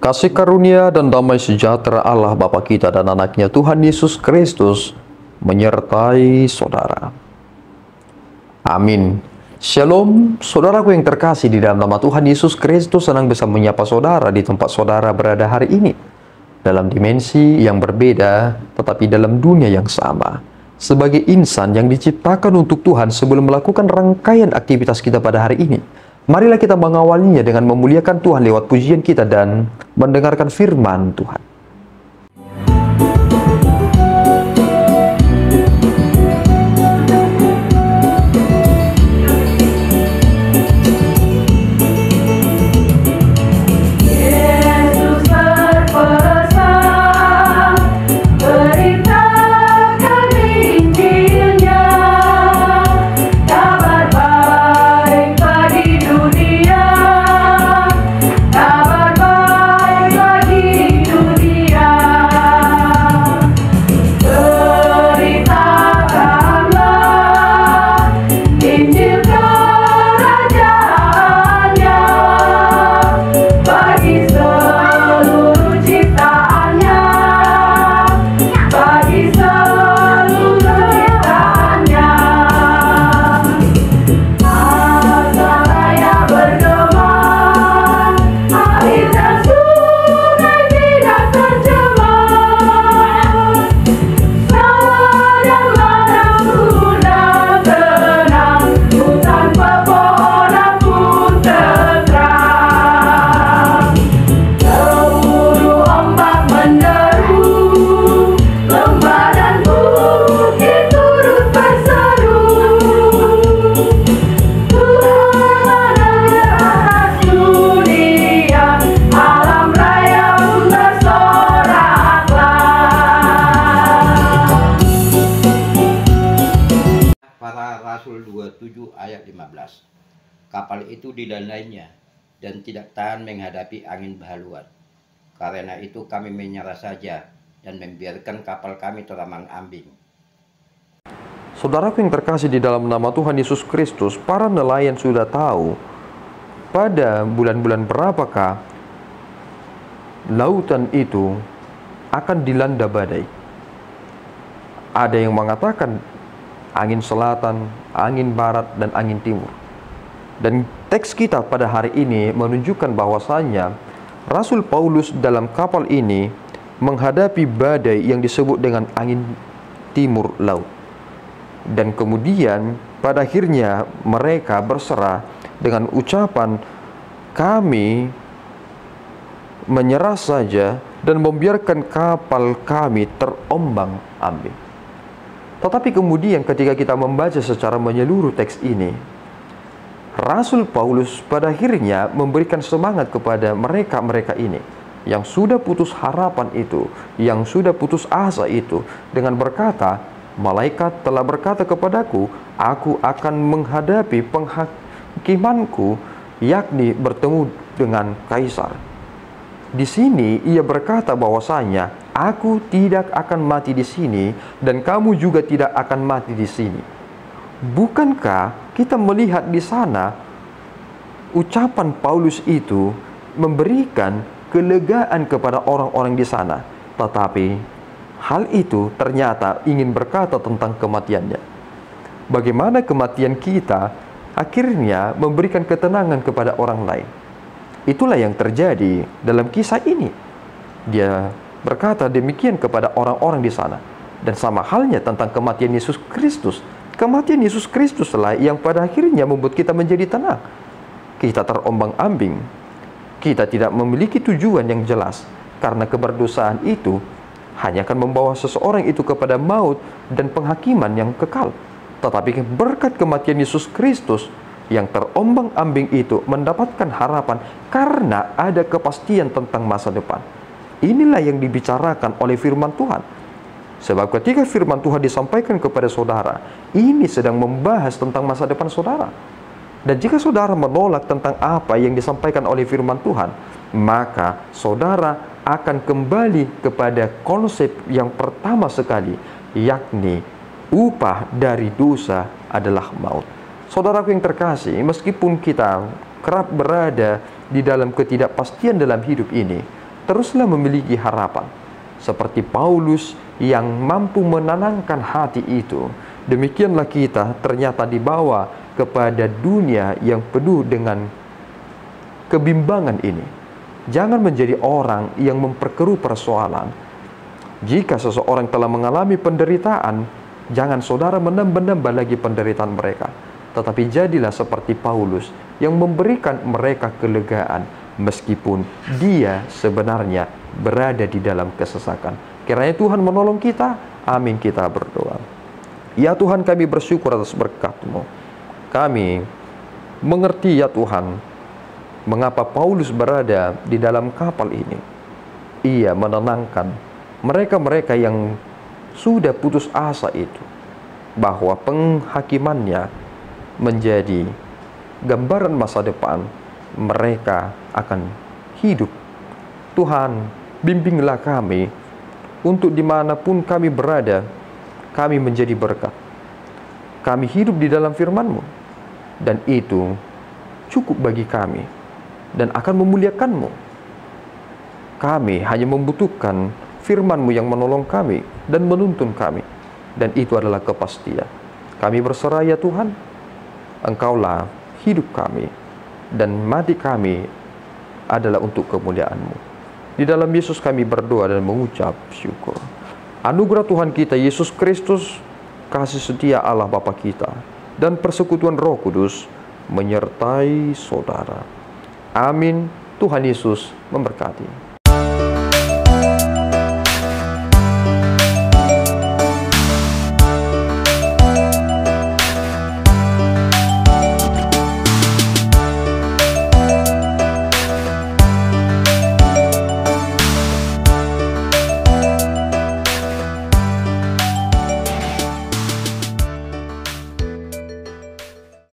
Kasih karunia dan damai sejahtera Allah Bapa kita dan anaknya Tuhan Yesus Kristus menyertai saudara. Amin. Shalom, saudaraku yang terkasih di dalam nama Tuhan Yesus Kristus. Senang bisa menyapa saudara di tempat saudara berada hari ini. Dalam dimensi yang berbeda, tetapi dalam dunia yang sama. Sebagai insan yang diciptakan untuk Tuhan sebelum melakukan rangkaian aktivitas kita pada hari ini. Marilah kita mengawalinya dengan memuliakan Tuhan lewat pujian kita dan mendengarkan firman Tuhan. Rasul 27 ayat 15. Kapal itu didanainya dan tidak tahan menghadapi angin berhaluan. Karena itu kami menyerah saja dan membiarkan kapal kami terombang-ambing. Saudaraku yang terkasih di dalam nama Tuhan Yesus Kristus, para nelayan sudah tahu pada bulan-bulan berapakah lautan itu akan dilanda badai. Ada yang mengatakan angin selatan, angin barat, dan angin timur. Dan teks kita pada hari ini menunjukkan bahwasannya Rasul Paulus dalam kapal ini menghadapi badai yang disebut dengan angin timur laut. Dan kemudian pada akhirnya mereka berserah dengan ucapan, kami menyerah saja dan membiarkan kapal kami terombang-ambing. Tetapi kemudian ketika kita membaca secara menyeluruh teks ini, Rasul Paulus pada akhirnya memberikan semangat kepada mereka-mereka ini yang sudah putus harapan itu, yang sudah putus asa itu, dengan berkata, malaikat telah berkata kepadaku, aku akan menghadapi penghakimanku, yakni bertemu dengan kaisar. Di sini ia berkata bahwasanya, aku tidak akan mati di sini dan kamu juga tidak akan mati di sini. Bukankah kita melihat di sana ucapan Paulus itu memberikan kelegaan kepada orang-orang di sana, tetapi hal itu ternyata ingin berkata tentang kematiannya. Bagaimana kematian kita akhirnya memberikan ketenangan kepada orang lain. Itulah yang terjadi dalam kisah ini. Dia berkata demikian kepada orang-orang di sana. Dan sama halnya tentang kematian Yesus Kristus. Kematian Yesus Kristuslah yang pada akhirnya membuat kita menjadi tenang. Kita terombang-ambing. Kita tidak memiliki tujuan yang jelas. Karena keberdosaan itu hanya akan membawa seseorang itu kepada maut dan penghakiman yang kekal. Tetapi berkat kematian Yesus Kristus yang terombang-ambing itu mendapatkan harapan karena ada kepastian tentang masa depan. Inilah yang dibicarakan oleh firman Tuhan. Sebab ketika firman Tuhan disampaikan kepada saudara, ini sedang membahas tentang masa depan saudara. Dan jika saudara menolak tentang apa yang disampaikan oleh firman Tuhan, maka saudara akan kembali kepada konsep yang pertama sekali, yakni upah dari dosa adalah maut. Saudaraku yang terkasih, meskipun kita kerap berada di dalam ketidakpastian dalam hidup ini, teruslah memiliki harapan. Seperti Paulus yang mampu menenangkan hati itu, demikianlah kita ternyata dibawa kepada dunia yang penuh dengan kebimbangan ini. Jangan menjadi orang yang memperkeruh persoalan. Jika seseorang telah mengalami penderitaan, jangan saudara menambah-nambah lagi penderitaan mereka. Tetapi jadilah seperti Paulus yang memberikan mereka kelegaan meskipun dia sebenarnya berada di dalam kesesakan. Kiranya Tuhan menolong kita. Amin, kita berdoa. Ya Tuhan, kami bersyukur atas berkat-Mu. Kami mengerti ya Tuhan, mengapa Paulus berada di dalam kapal ini. Ia menenangkan mereka-mereka yang sudah putus asa itu, bahwa penghakimannya menjadi gambaran masa depan mereka akan hidup. Tuhan, bimbinglah kami untuk dimanapun kami berada, kami menjadi berkat. Kami hidup di dalam firman-Mu, dan itu cukup bagi kami dan akan memuliakan-Mu. Kami hanya membutuhkan firman-Mu yang menolong kami dan menuntun kami, dan itu adalah kepastian. Kami berserah ya Tuhan, Engkaulah hidup kami, dan mati kami adalah untuk kemuliaan-Mu. Di dalam Yesus kami berdoa dan mengucap syukur. Anugerah Tuhan kita Yesus Kristus, kasih setia Allah Bapa kita, dan persekutuan Roh Kudus menyertai saudara. Amin. Tuhan Yesus memberkati.